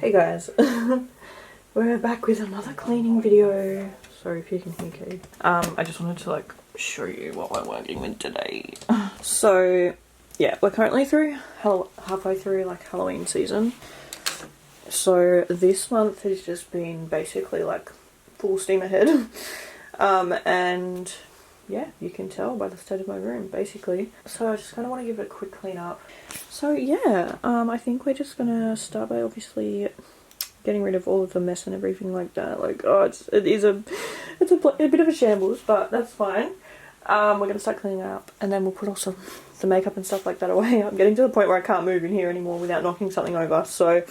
Hey guys, we're back with another cleaning video. Sorry if you can hear Kate. I just wanted to show you what we're working with today. So yeah, we're currently halfway through Halloween season. So this month has just been basically full steam ahead. And yeah, you can tell by the state of my room basically. So I just kind of want to give it a quick clean up. So yeah, I think we're just gonna start by obviously getting rid of all of the mess and everything like that. It's a bit of a shambles, but that's fine. We're gonna start cleaning up, and then we'll put also the makeup and stuff like that away. I'm getting to the point where I can't move in here anymore without knocking something over. So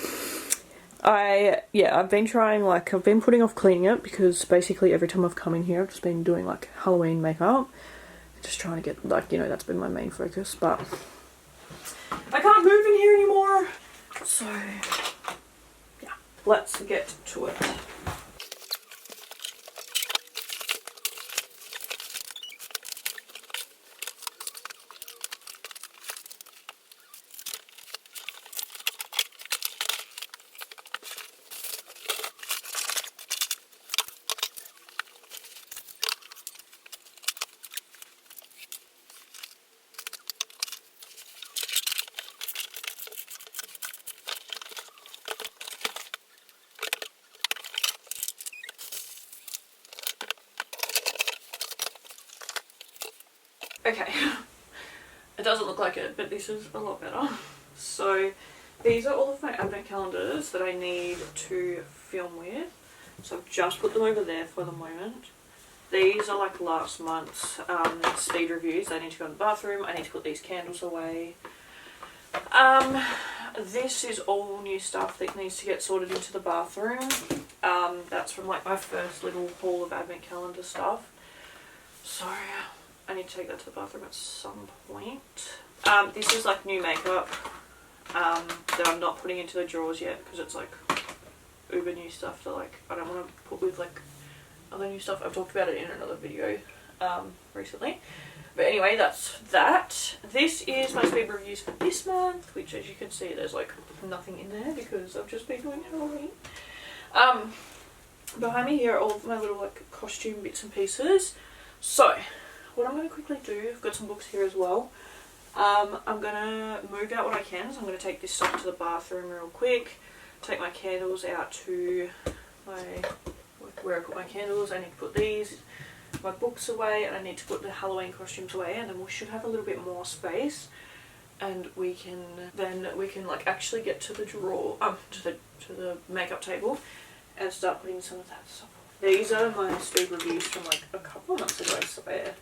I've been trying, I've been putting off cleaning it because basically every time I've come in here I've just been doing Halloween makeup. Just trying to get that's been my main focus, but I can't move in here anymore. So yeah, let's get to it. Okay, it doesn't look like it, but this is a lot better. So these are all of my advent calendars that I need to film with. So I've just put them over there for the moment. These are last month's speed reviews. I need to go in the bathroom. I need to put these candles away. This is all new stuff that needs to get sorted into the bathroom. That's from my first little haul of advent calendar stuff. So I need to take that to the bathroom at some point. This is new makeup that I'm not putting into the drawers yet because it's uber new stuff that I don't want to put with other new stuff. I've talked about it in another video recently. But anyway, that's that. This is my speed reviews for this month, which as you can see there's nothing in there because I've just been doing Halloween. Behind me here are all of my little costume bits and pieces. So what I'm going to quickly do, I've got some books here as well. I'm going to move out what I can, so I'm going to take this stuff to the bathroom real quick, take my candles out to where I put my candles. I need to put my books away, and I need to put the Halloween costumes away, and then we should have a little bit more space, and we can actually get to the drawer, to the makeup table and start putting some of that stuff. These are my speed reviews from a couple of months ago, I swear.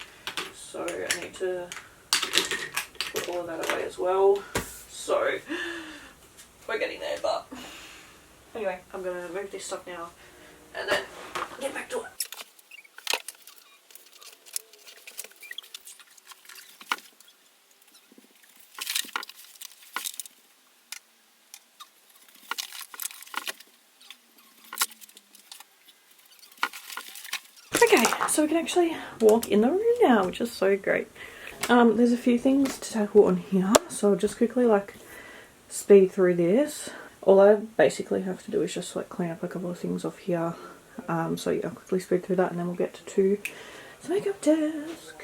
So I need to put all of that away as well. So we're getting there, but anyway, I'm going to move this stuff now and then get back to it. Okay, so we can actually walk in the room now, which is so great. There's a few things to tackle on here, so I'll just quickly speed through this. All I basically have to do is just clean up a couple of things off here. So yeah, I'll quickly speed through that and then we'll get to the makeup desk.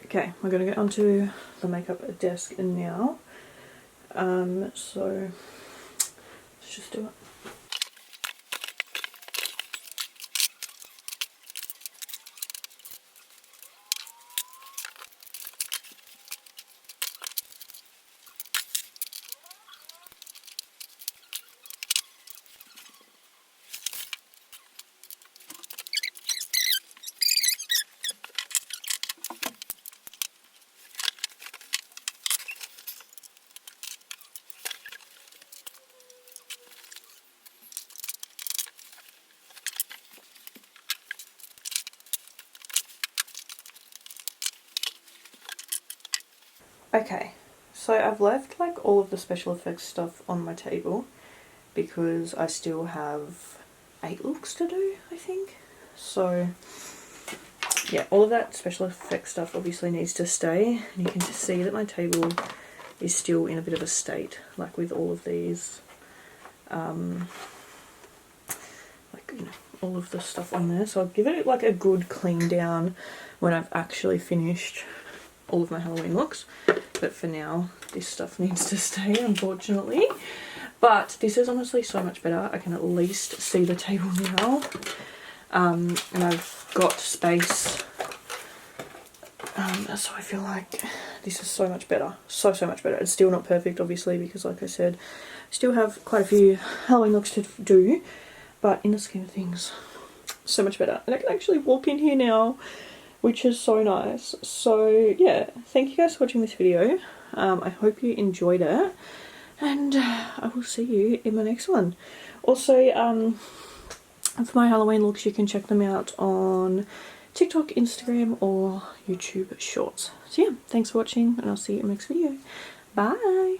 Okay, we're going to get onto the makeup desk now. So let's just do it. Okay, so I've left like all of the special effects stuff on my table because I still have 8 looks to do, I think. So yeah, all of that special effects stuff obviously needs to stay. And you can just see that my table is still in a bit of a state, like with all of these, like, you know, all of the stuff on there. So I'll give it like a good clean down when I've actually finished all of my Halloween looks. But for now, this stuff needs to stay, unfortunately. But this is honestly so much better. I can at least see the table now. And I've got space. So I feel like this is so much better. So much better. It's still not perfect, obviously, because like I said, I still have quite a few Halloween looks to do. But in the scheme of things, so much better. And I can actually walk in here now, which is so nice. So yeah, thank you guys for watching this video. I hope you enjoyed it. And I will see you in my next one. Also, for my Halloween looks, you can check them out on TikTok, Instagram, or YouTube Shorts. So yeah, thanks for watching, and I'll see you in the next video. Bye!